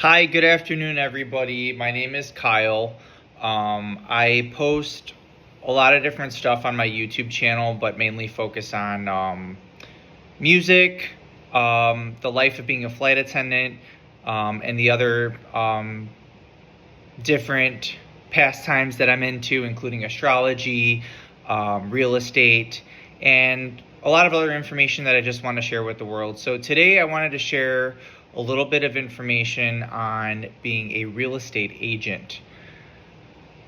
Hi, good afternoon, everybody. My name is Kyle. I post a lot of different stuff on my YouTube channel, but mainly focus on music, the life of being a flight attendant, and the other different pastimes that I'm into, including astrology, real estate, and a lot of other information that I just want to share with the world. So today I wanted to share a little bit of information on being a real estate agent.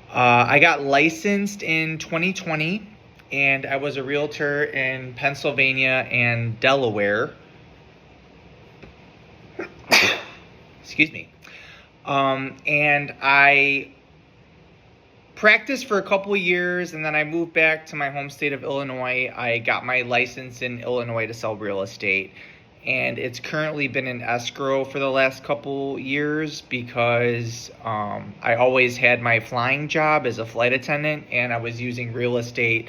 I got licensed in 2020, and I was a realtor in Pennsylvania and Delaware. Excuse me. And I practiced for a couple of years, and then I moved back to my home state of Illinois. I got my license in Illinois to sell real estate, and it's currently been in escrow for the last couple years because I always had my flying job as a flight attendant, and I was using real estate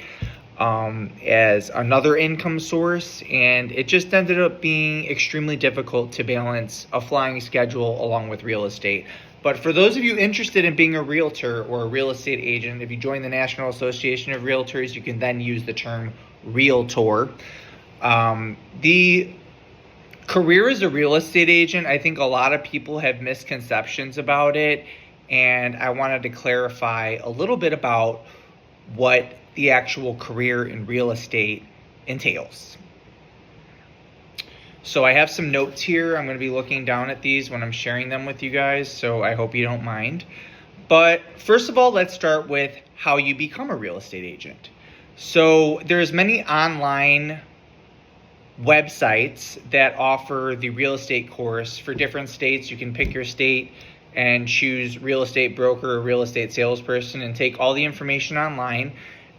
as another income source, and it just ended up being extremely difficult to balance a flying schedule along with real estate. But for those of you interested in being a realtor or a real estate agent, if you join the National Association of Realtors, you can then use the term realtor. The career as a real estate agent, I think a lot of people have misconceptions about it, and I wanted to clarify a little bit about what the actual career in real estate entails. So I have some notes here. I'm going to be looking down at these when I'm sharing them with you guys, so I hope you don't mind. But first of all, let's start with how you become a real estate agent. So there's many online websites that offer the real estate course for different states. You can pick your state and choose real estate broker or real estate salesperson and take all the information online.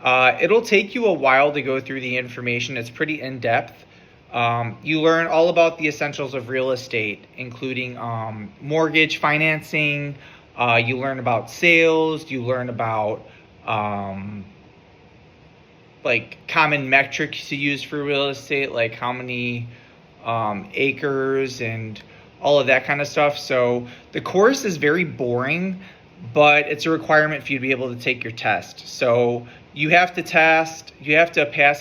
It'll take you a while to go through the information. It's pretty in-depth. You learn all about the essentials of real estate, including mortgage financing. You learn about sales. You learn about like common metrics to use for real estate, like how many acres and all of that kind of stuff. So the course is very boring, but it's a requirement for you to be able to take your test. So you have to pass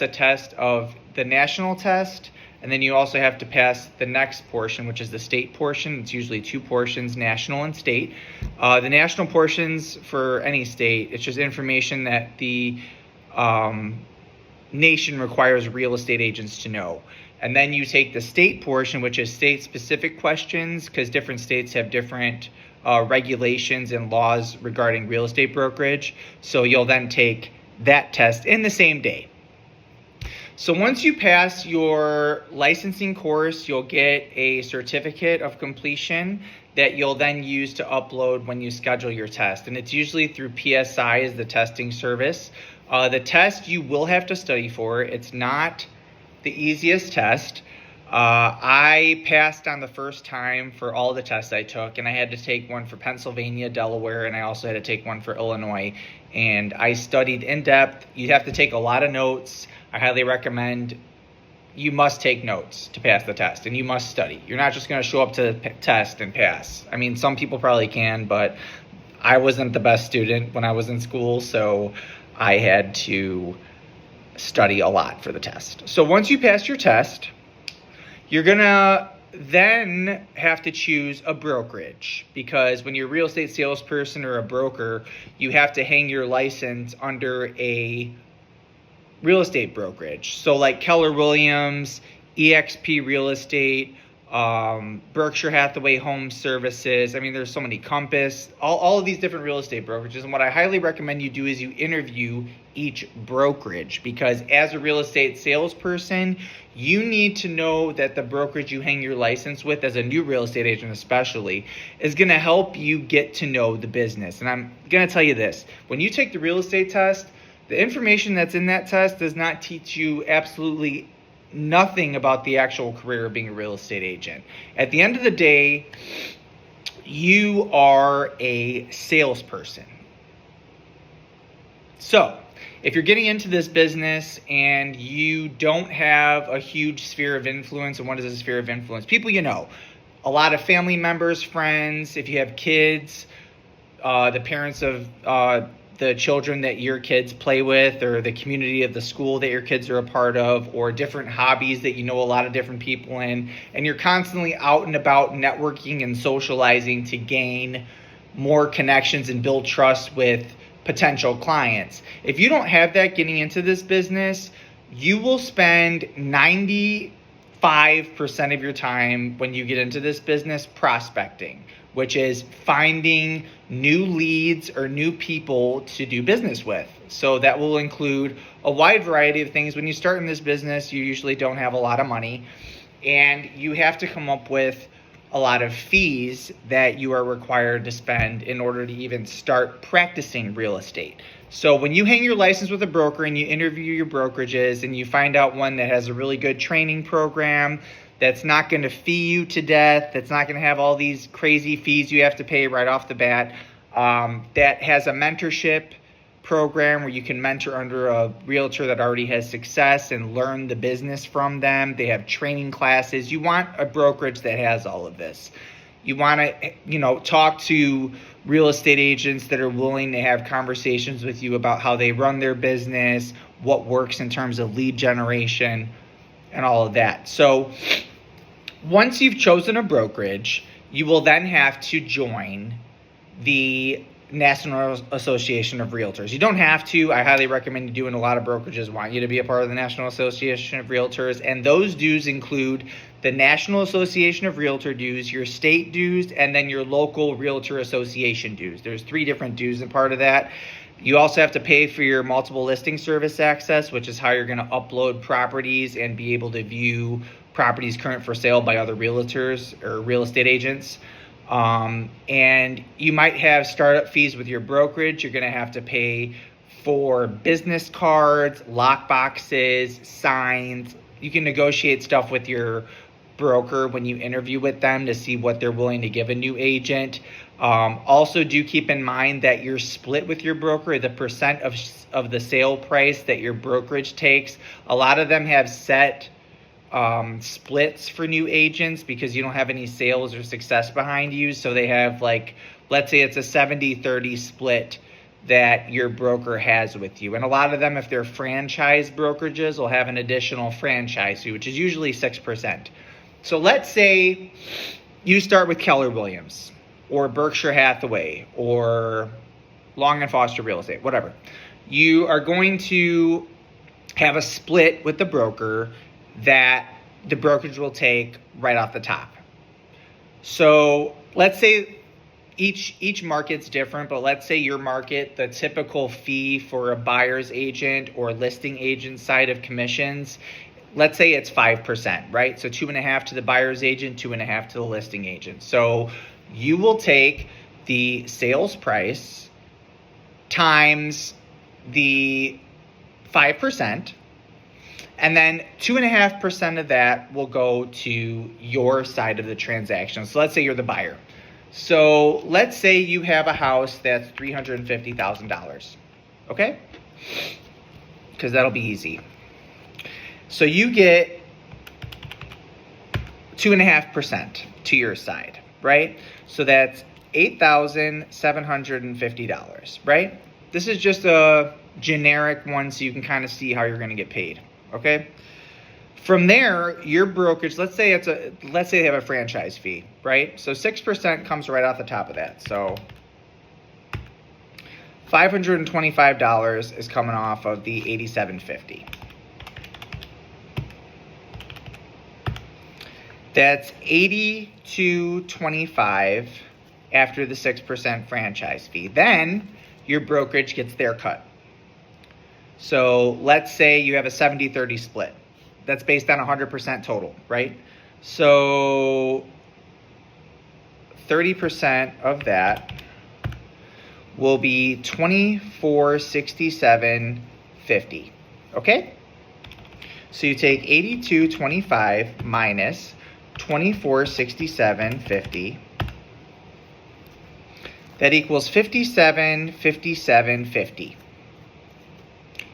a test of the national test, and then you also have to pass the next portion, which is the state portion. It's usually two portions, national and state. The national portions for any state, it's just information that the nation requires real estate agents to know. And then you take the state portion, which is state-specific questions, because different states have different regulations and laws regarding real estate brokerage. So you'll then take that test in the same day. So once you pass your licensing course, you'll get a certificate of completion that you'll then use to upload when you schedule your test. And it's usually through PSI as the testing service. The test you will have to study for. It's not the easiest test. I passed on the first time for all the tests I took, and I had to take one for Pennsylvania, Delaware, and I also had to take one for Illinois. And I studied in depth. You'd have to take a lot of notes. I highly recommend you must take notes to pass the test, and you must study. You're not just going to show up to the test and pass. I mean, some people probably can, but I wasn't the best student when I was in school, so I had to study a lot for the test. So once you pass your test, you're going to then have to choose a brokerage, because when you're a real estate salesperson or a broker, you have to hang your license under a real estate brokerage. So like Keller Williams, EXP Real Estate, Berkshire Hathaway Home Services. I mean, there's so many, Compass, all of these different real estate brokerages. And what I highly recommend you do is you interview each brokerage, because as a real estate salesperson, you need to know that the brokerage you hang your license with, as a new real estate agent especially, is going to help you get to know the business. And I'm going to tell you this, when you take the real estate test, the information that's in that test does not teach you absolutely nothing about the actual career of being a real estate agent. At the end of the day, you are a salesperson. So if you're getting into this business and you don't have a huge sphere of influence, and what is a sphere of influence? People you know. a lot of family members, friends, if you have kids, the parents of the children that your kids play with, or the community of the school that your kids are a part of, or different hobbies that you know a lot of different people in, and you're constantly out and about networking and socializing to gain more connections and build trust with potential clients. If you don't have that getting into this business, you will spend 95% of your time when you get into this business prospecting, which is finding new leads or new people to do business with. So that will include a wide variety of things. When you start in this business, you usually don't have a lot of money, and you have to come up with a lot of fees that you are required to spend in order to even start practicing real estate. So when you hang your license with a broker and you interview your brokerages and you find out one that has a really good training program, that's not going to fee you to death, that's not going to have all these crazy fees you have to pay right off the bat, that has a mentorship program where you can mentor under a realtor that already has success and learn the business from them. They have training classes. You want a brokerage that has all of this. You want to, talk to real estate agents that are willing to have conversations with you about how they run their business, what works in terms of lead generation, and all of that. So once you've chosen a brokerage, you will then have to join the National Association of Realtors. You don't have to. I highly recommend you do, and a lot of brokerages want you to be a part of the National Association of Realtors. And those dues include the National Association of Realtor dues, your state dues, and then your local Realtor Association dues. There's 3 different dues and part of that. You also have to pay for your multiple listing service access, which is how you're going to upload properties and be able to view properties current for sale by other realtors or real estate agents. And you might have startup fees with your brokerage. You're going to have to pay for business cards, lock boxes, signs. You can negotiate stuff with your broker when you interview with them to see what they're willing to give a new agent. Also, do keep in mind that your split with your broker, the percent of the sale price that your brokerage takes, a lot of them have set splits for new agents because you don't have any sales or success behind you. So they have, like, let's say it's a 70-30 split that your broker has with you. And a lot of them, if they're franchise brokerages, will have an additional franchise fee, which is usually 6%. So let's say you start with Keller Williams or Berkshire Hathaway or Long and Foster Real Estate, whatever. You are going to have a split with the broker that the brokerage will take right off the top. So let's say each market's different, but let's say your market, the typical fee for a buyer's agent or listing agent side of commissions, let's say it's 5%, right? So 2.5 to the buyer's agent, 2.5 to the listing agent. So you will take the sales price times the 5%, and then 2.5% of that will go to your side of the transaction. So let's say you're the buyer. So let's say you have a house that's $350,000, okay? Because that'll be easy. So you get 2.5% to your side, right? So that's $8,750, right? This is just a generic one so you can kind of see how you're going to get paid, okay? From there, your brokerage, let's say they have a franchise fee, right? So 6% comes right off the top of that. So $525 is coming off of the $8,750. That's $8,225 after the 6% franchise fee. Then your brokerage gets their cut. So let's say you have a 70-30 split. That's based on 100% total, right? So 30% of that will be $2,467.50. Okay? So you take $8,225 minus $2,467.50. That equals $5,757.50.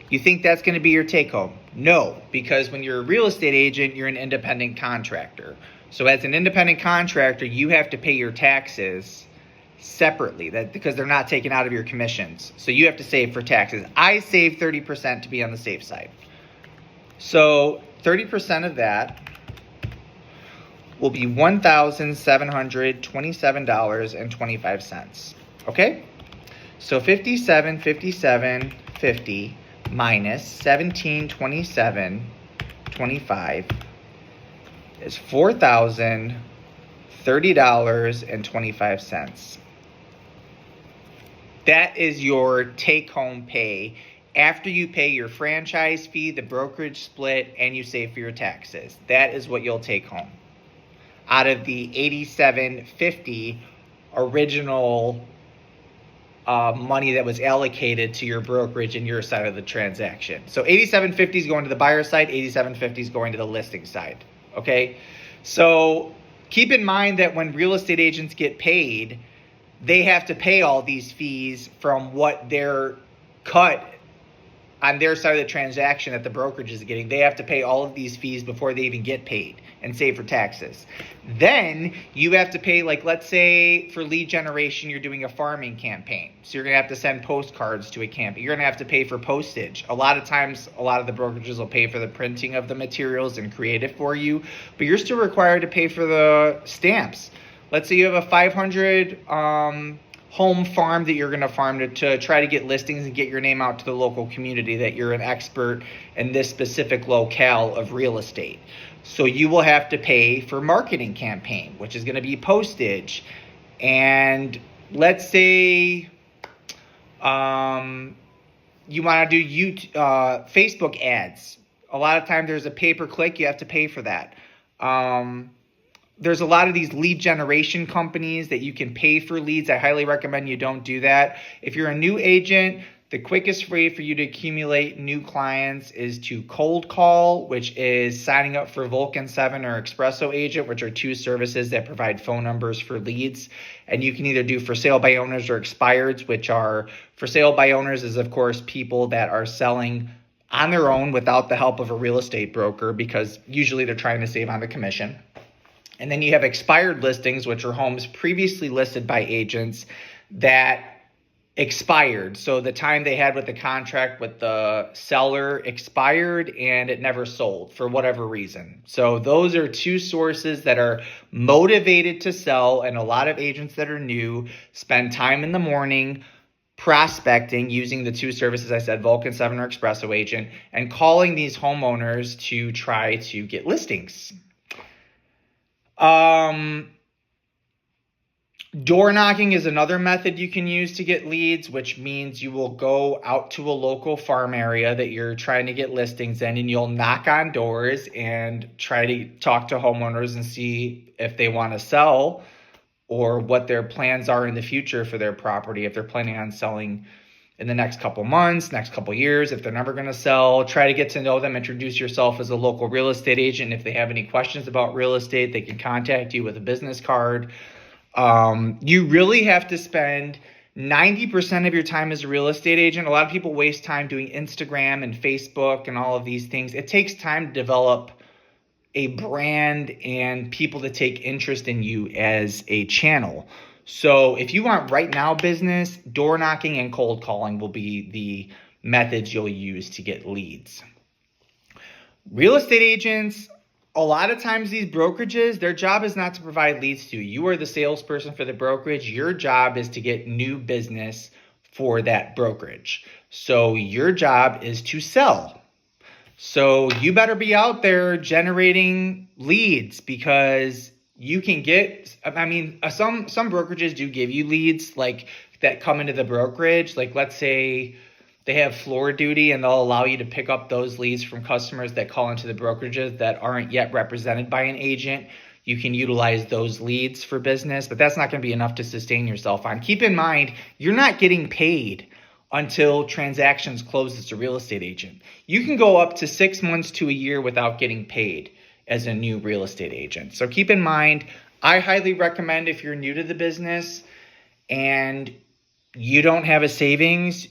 You think that's going to be your take home? No, because when you're a real estate agent, you're an independent contractor. So as an independent contractor, you have to pay your taxes separately, that because they're not taken out of your commissions. So you have to save for taxes. I save 30% to be on the safe side. So 30% of that will be $1,727.25. Okay? So 57.50 minus 1727.25 is $4,030.25. That is your take-home pay after you pay your franchise fee, the brokerage split, and you save for your taxes. That is what you'll take home out of the $87.50 original money that was allocated to your brokerage and your side of the transaction. So $87.50 is going to the buyer side, $87.50 is going to the listing side. Okay, so keep in mind that when real estate agents get paid, they have to pay all these fees from what they're cut on their side of the transaction that the brokerage is getting. They have to pay all of these fees before they even get paid and save for taxes. Then you have to pay, like, let's say for lead generation, you're doing a farming campaign. So you're going to have to send postcards to a campaign. You're going to have to pay for postage. A lot of times, a lot of the brokerages will pay for the printing of the materials and create it for you, but you're still required to pay for the stamps. Let's say you have a 500 home farm that you're going to farm to try to get listings and get your name out to the local community that you're an expert in this specific locale of real estate. So you will have to pay for marketing campaign, which is going to be postage. And let's say you want to do Facebook ads. A lot of times there's a pay-per-click. You have to pay for that. There's a lot of these lead generation companies that you can pay for leads. I highly recommend you don't do that. If you're a new agent, the quickest way for you to accumulate new clients is to cold call, which is signing up for Vulcan 7 or Espresso Agent, which are two services that provide phone numbers for leads. And you can either do for sale by owners or expireds, which are for sale by owners is, of course, people that are selling on their own without the help of a real estate broker, because usually they're trying to save on the commission. And then you have expired listings, which are homes previously listed by agents that expired. So the time they had with the contract with the seller expired and it never sold for whatever reason. So those are two sources that are motivated to sell. And a lot of agents that are new spend time in the morning prospecting using the two services I said, Vulcan 7 or Espresso Agent, and calling these homeowners to try to get listings. Door knocking is another method you can use to get leads, which means you will go out to a local farm area that you're trying to get listings in, and you'll knock on doors and try to talk to homeowners and see if they want to sell or what their plans are in the future for their property. If they're planning on selling in the next couple months, next couple years, if they're never going to sell, try to get to know them, introduce yourself as a local real estate agent. If they have any questions about real estate, they can contact you with a business card. You really have to spend 90% of your time as a real estate agent. A lot of people waste time doing Instagram and Facebook and all of these things. It takes time to develop a brand and people to take interest in you as a channel. So if you want right now business, door knocking and cold calling will be the methods you'll use to get leads. Real estate agents, a lot of times these brokerages, their job is not to provide leads to you. You are the salesperson for the brokerage. Your job is to get new business for that brokerage. So your job is to sell. So you better be out there generating leads, because you can get, some brokerages do give you leads like that come into the brokerage. Like, let's say they have floor duty and they'll allow you to pick up those leads from customers that call into the brokerages that aren't yet represented by an agent. You can utilize those leads for business, but that's not going to be enough to sustain yourself on. Keep in mind, you're not getting paid until transactions close as a real estate agent. You can go up to 6 months to a year without getting paid as a new real estate agent. So keep in mind, I highly recommend if you're new to the business and you don't have a savings,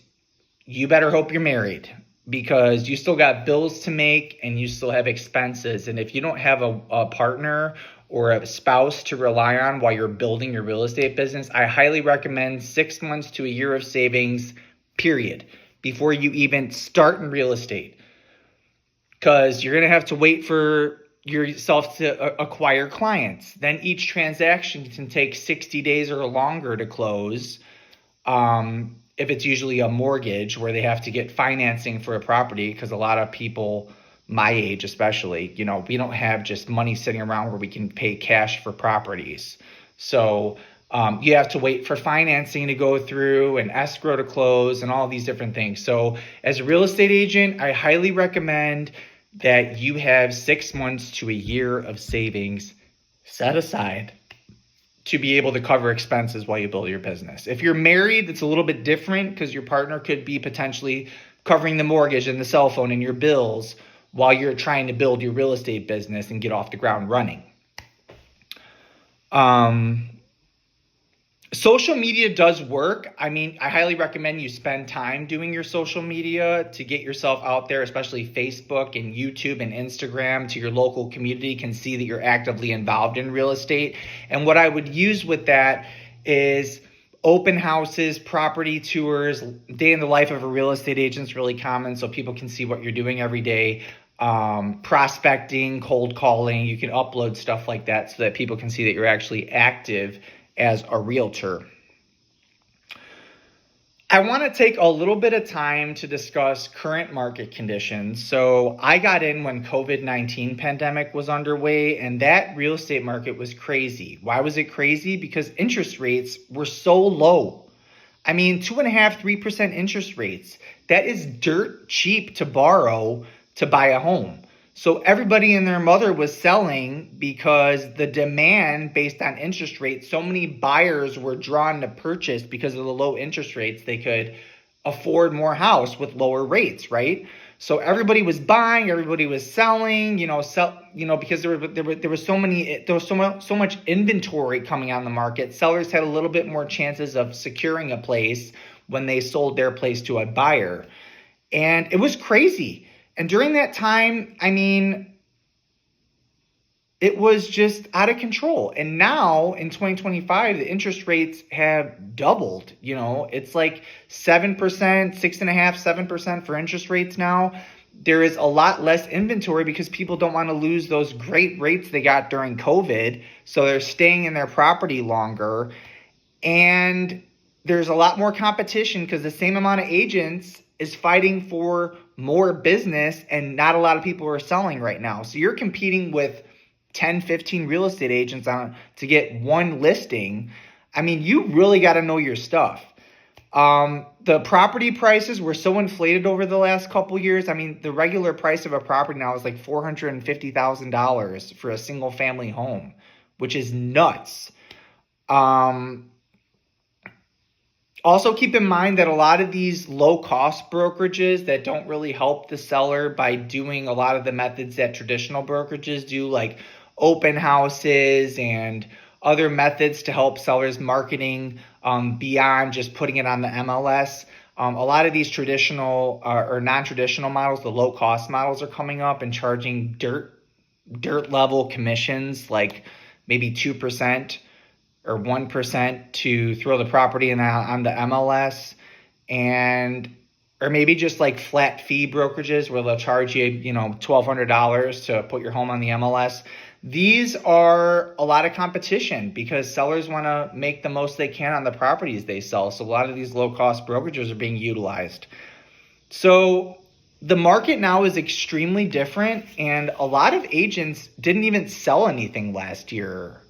you better hope you're married, because you still got bills to make and you still have expenses. And if you don't have a partner or a spouse to rely on while you're building your real estate business, I highly recommend 6 months to a year of savings, period, before you even start in real estate. Because you're going to have to wait for yourself to acquire clients. Then each transaction can take 60 days or longer to close. If it's usually a mortgage where they have to get financing for a property, because a lot of people my age especially, we don't have just money sitting around where we can pay cash for properties. So you have to wait for financing to go through and escrow to close and all these different things. So as a real estate agent, I highly recommend that you have 6 months to a year of savings set aside to be able to cover expenses while you build your business. If you're married, it's a little bit different because your partner could be potentially covering the mortgage and the cell phone and your bills while you're trying to build your real estate business and get off the ground running. Social media does work. I highly recommend you spend time doing your social media to get yourself out there, especially Facebook and YouTube and Instagram, to your local community can see that you're actively involved in real estate. And what I would use with that is open houses, property tours, day in the life of a real estate agent is really common so people can see what you're doing every day. Prospecting, cold calling, you can upload stuff like that so that people can see that you're actually active as a realtor. I want to take a little bit of time to discuss current market conditions. So I got in when COVID-19 pandemic was underway, and that real estate market was crazy. Why was it crazy? Because interest rates were so low. 2.5%, 3% interest rates. That is dirt cheap to borrow to buy a home. So everybody and their mother was selling because the demand based on interest rates, so many buyers were drawn to purchase because of the low interest rates. They could afford more house with lower rates, right? So everybody was buying, everybody was selling, because there was so much inventory coming on the market. Sellers had a little bit more chances of securing a place when they sold their place to a buyer. And it was crazy. And during that time, it was just out of control. And now in 2025, the interest rates have doubled. It's like 7%, 6.5%, 7% for interest rates now. There is a lot less inventory because people don't want to lose those great rates they got during COVID. So they're staying in their property longer. And there's a lot more competition because the same amount of agents is fighting for more business, and not a lot of people are selling right now. So you're competing with 10, 15 real estate agents to get one listing. You really got to know your stuff. The property prices were so inflated over the last couple years. The regular price of a property now is like $450,000 for a single family home, which is nuts. Also, keep in mind that a lot of these low-cost brokerages that don't really help the seller by doing a lot of the methods that traditional brokerages do, like open houses and other methods to help sellers marketing beyond just putting it on the MLS. A lot of these traditional or non-traditional models, the low-cost models, are coming up and charging dirt level commissions, like maybe 2%. Or 1% to throw the property on the MLS, or maybe just like flat fee brokerages where they'll charge you, $1,200 to put your home on the MLS. These are a lot of competition because sellers want to make the most they can on the properties they sell. So a lot of these low cost brokerages are being utilized. So the market now is extremely different, and a lot of agents didn't even sell anything last year.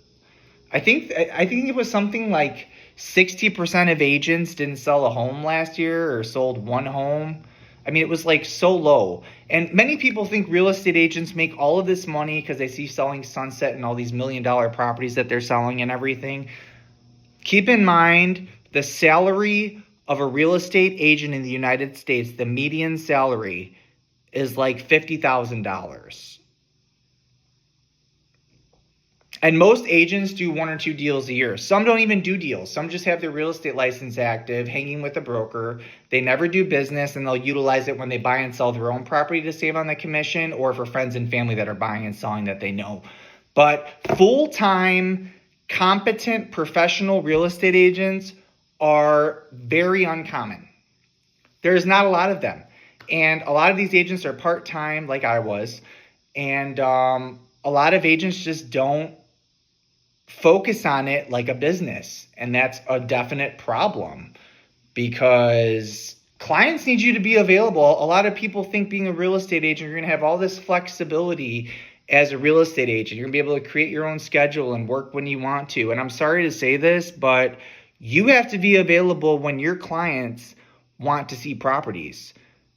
I think it was something like 60% of agents didn't sell a home last year or sold one home. It was like so low. And many people think real estate agents make all of this money because they see Selling Sunset and all these $1 million properties that they're selling and everything. Keep in mind the salary of a real estate agent in the United States, the median salary is like $50,000. And most agents do 1 or 2 deals a year. Some don't even do deals. Some just have their real estate license active, hanging with a broker. They never do business, and they'll utilize it when they buy and sell their own property to save on the commission, or for friends and family that are buying and selling that they know. But full-time, competent, professional real estate agents are very uncommon. There's not a lot of them. And a lot of these agents are part-time, like I was. And a lot of agents just don't focus on it like a business. And that's a definite problem because clients need you to be available. A lot of people think being a real estate agent, you're going to have all this flexibility as a real estate agent. You're going to be able to create your own schedule and work when you want to. And I'm sorry to say this, but you have to be available when your clients want to see properties.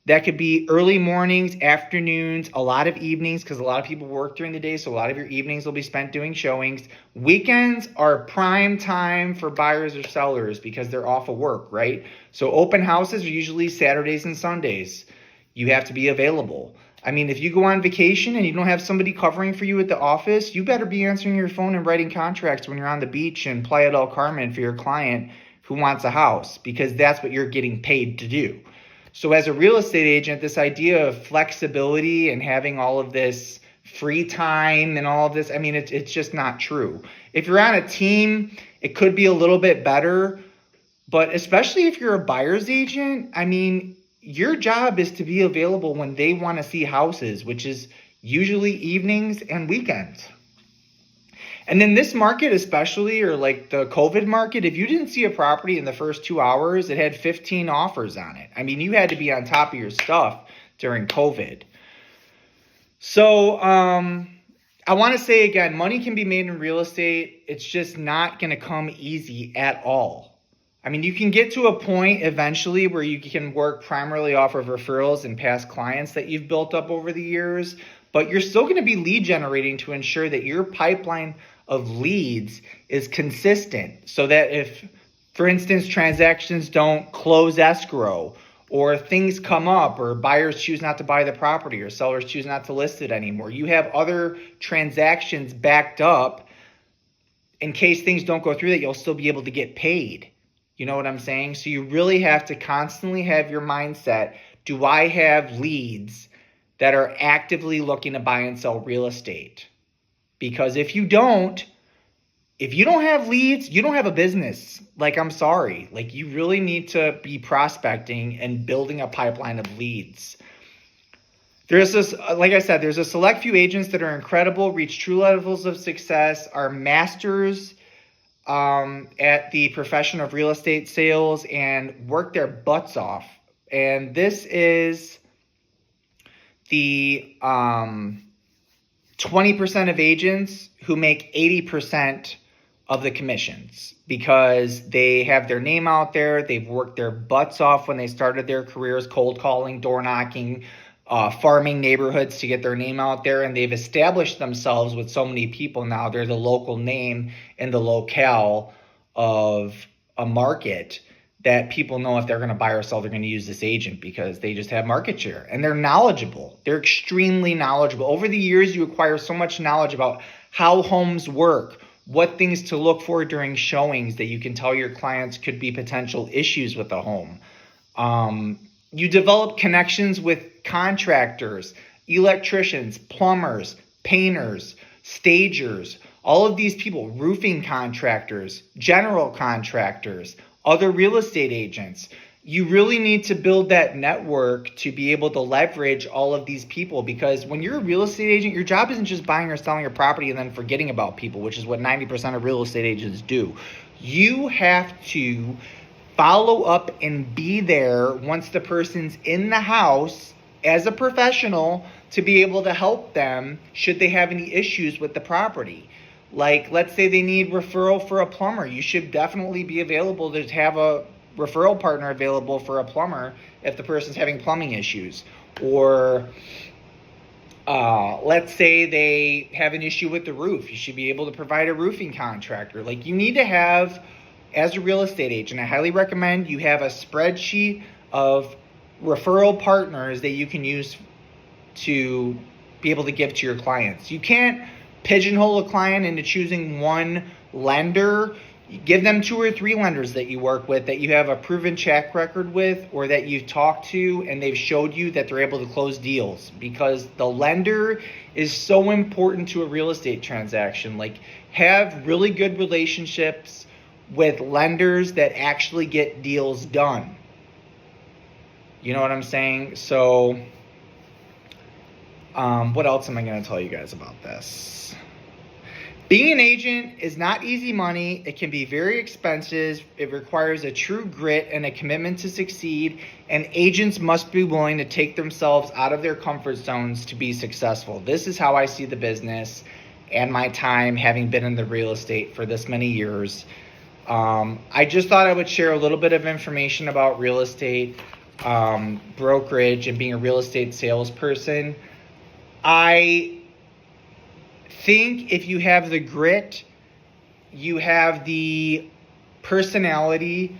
That could be early mornings, afternoons, a lot of evenings, because a lot of people work during the day, so a lot of your evenings will be spent doing showings. Weekends are prime time for buyers or sellers because they're off of work, right? So open houses are usually Saturdays and Sundays. You have to be available. I mean, if you go on vacation and you don't have somebody covering for you at the office, you better be answering your phone and writing contracts when you're on the beach in Playa del Carmen for your client who wants a house, because that's what you're getting paid to do. So as a real estate agent, this idea of flexibility and having all of this free time and all of this, I mean, it's just not true. If you're on a team, it could be a little bit better, but especially if you're a buyer's agent, I mean, your job is to be available when they want to see houses, which is usually evenings and weekends. And in this market especially, or like the COVID market, if you didn't see a property in the first 2 hours, it had 15 offers on it. I mean, you had to be on top of your stuff during COVID. So I want to say again, money can be made in real estate. It's just not going to come easy at all. I mean, you can get to a point eventually where you can work primarily off of referrals and past clients that you've built up over the years, but you're still going to be lead generating to ensure that your pipeline of leads is consistent, so that if, for instance, transactions don't close escrow, or things come up, or buyers choose not to buy the property, or sellers choose not to list it anymore, you have other transactions backed up in case things don't go through, that you'll still be able to get paid. You know what I'm saying? So you really have to constantly have your mindset, do I have leads that are actively looking to buy and sell real estate? Because if you don't have leads, you don't have a business. Like, I'm sorry. Like, you really need to be prospecting and building a pipeline of leads. There's this, like I said, there's a select few agents that are incredible, reach true levels of success, are masters at the profession of real estate sales, and work their butts off. And this is the 20% of agents who make 80% of the commissions, because they have their name out there. They've worked their butts off when they started their careers, cold calling, door knocking, farming neighborhoods to get their name out there. And they've established themselves with so many people now. They're the local name in the locale of a market that people know if they're going to buy or sell, they're going to use this agent, because they just have market share and they're knowledgeable. They're extremely knowledgeable. Over the years, you acquire so much knowledge about how homes work, what things to look for during showings, that you can tell your clients could be potential issues with the home. You develop connections with contractors, electricians, plumbers, painters, stagers, all of these people, roofing contractors, general contractors, other real estate agents. You really need to build that network to be able to leverage all of these people, because when you're a real estate agent, your job isn't just buying or selling a property and then forgetting about people, which is what 90% of real estate agents do. You have to follow up and be there once the person's in the house as a professional, to be able to help them should they have any issues with the property. Like, let's say they need referral for a plumber. You should definitely be available to have a referral partner available for a plumber if the person's having plumbing issues. Or let's say they have an issue with the roof. You should be able to provide a roofing contractor. Like, you need to have, as a real estate agent, I highly recommend you have a spreadsheet of referral partners that you can use to be able to give to your clients. You can't pigeonhole a client into choosing one lender. Give them 2 or 3 lenders that you work with, that you have a proven track record with, or that you've talked to and they've showed you that they're able to close deals, because the lender is so important to a real estate transaction. Like, have really good relationships with lenders that actually get deals done. You know what I'm saying? So, what else am I going to tell you guys about this? Being an agent is not easy money. It can be very expensive. It requires a true grit and a commitment to succeed. And agents must be willing to take themselves out of their comfort zones to be successful. This is how I see the business and my time having been in the real estate for this many years. I just thought I would share a little bit of information about real estate, brokerage, and being a real estate salesperson. I think if you have the grit, you have the personality,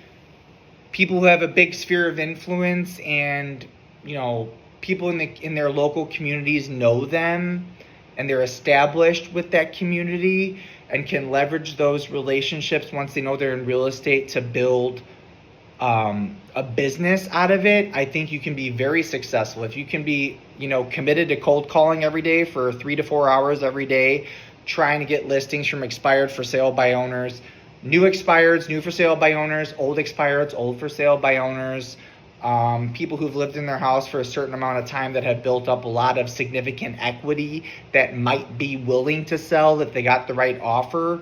people who have a big sphere of influence, and people in their local communities know them, and they're established with that community and can leverage those relationships once they know they're in real estate to build a business out of it. I think you can be very successful if you can be committed to cold calling every day for 3 to 4 hours every day, trying to get listings from expired for sale by owners, new expireds, new for sale by owners, old expireds, old for sale by owners, people who've lived in their house for a certain amount of time that have built up a lot of significant equity that might be willing to sell if they got the right offer.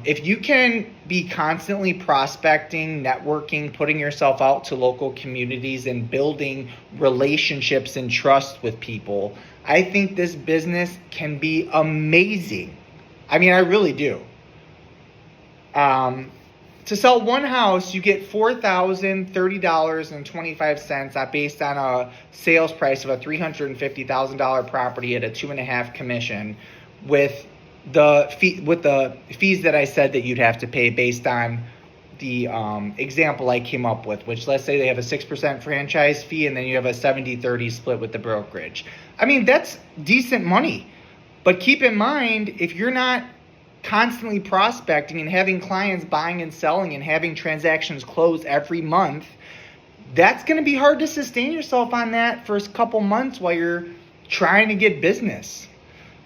If you can be constantly prospecting, networking, putting yourself out to local communities and building relationships and trust with people, I think this business can be amazing. I mean, I really do. To sell one house, you get $4,030.25 based on a sales price of a $350,000 property at a 2.5 commission, with the fees that I said that you'd have to pay based on the example I came up with, which, let's say they have a 6% franchise fee and then you have a 70-30 split with the brokerage. I mean, that's decent money. But keep in mind, if you're not constantly prospecting and having clients buying and selling and having transactions close every month, that's going to be hard to sustain yourself on that for a couple months while you're trying to get business.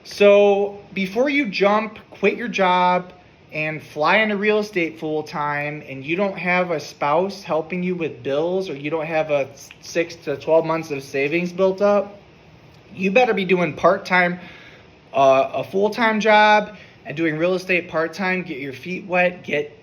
So before you jump, quit your job, and fly into real estate full time, and you don't have a spouse helping you with bills, or you don't have a 6 to 12 months of savings built up, you better be doing part-time, a full-time job, and doing real estate part-time. Get your feet wet, get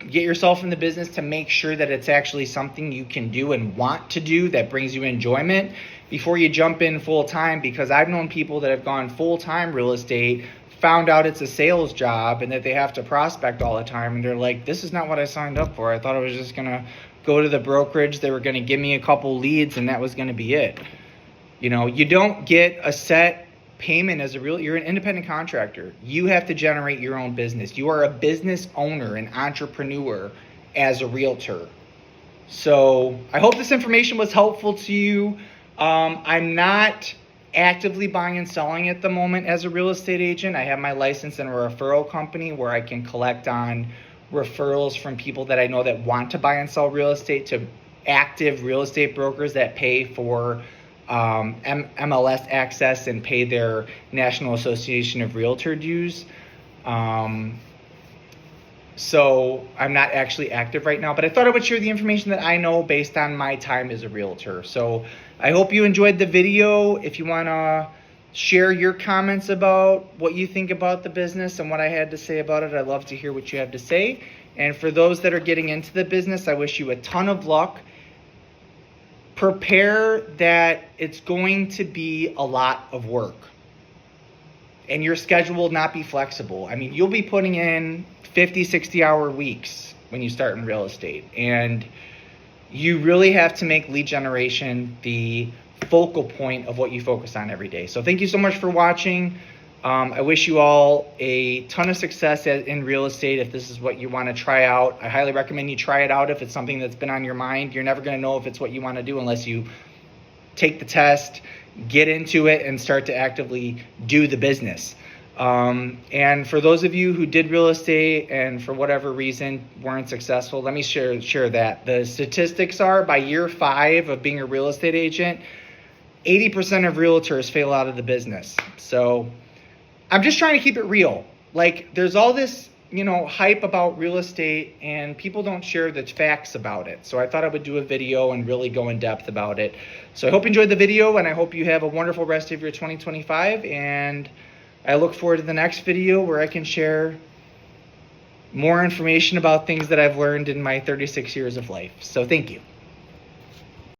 yourself in the business to make sure that it's actually something you can do and want to do that brings you enjoyment before you jump in full-time, because I've known people that have gone full-time real estate, found out it's a sales job and that they have to prospect all the time, and they're like, this is not what I signed up for. I thought I was just going to go to the brokerage, they were going to give me a couple leads, and that was going to be it. You don't get a set payment as you're an independent contractor. You have to generate your own business. You are a business owner, an entrepreneur as a realtor. So I hope this information was helpful to you. I'm not actively buying and selling at the moment as a real estate agent. I have my license in a referral company where I can collect on referrals from people that I know that want to buy and sell real estate to active real estate brokers that pay for MLS access and pay their National Association of Realtor dues. So I'm not actually active right now, but I thought I would share the information that I know based on my time as a realtor. So I hope you enjoyed the video. If you want to share your comments about what you think about the business and what I had to say about it, I'd love to hear what you have to say. And for those that are getting into the business, I wish you a ton of luck. Prepare that it's going to be a lot of work, and your schedule will not be flexible. I mean, you'll be putting in 50, 60-hour weeks when you start in real estate, and you really have to make lead generation the focal point of what you focus on every day. So thank you so much for watching. I wish you all a ton of success in real estate. If this is what you want to try out, I highly recommend you try it out. If it's something that's been on your mind, you're never going to know if it's what you want to do unless you take the test, get into it, and start to actively do the business. And for those of you who did real estate and for whatever reason weren't successful, let me share that. The statistics are by year 5 of being a real estate agent, 80% of realtors fail out of the business. So I'm just trying to keep it real. Like, there's all this, hype about real estate and people don't share the facts about it. So I thought I would do a video and really go in depth about it. So I hope you enjoyed the video, and I hope you have a wonderful rest of your 2025. And I look forward to the next video where I can share more information about things that I've learned in my 36 years of life. So thank you.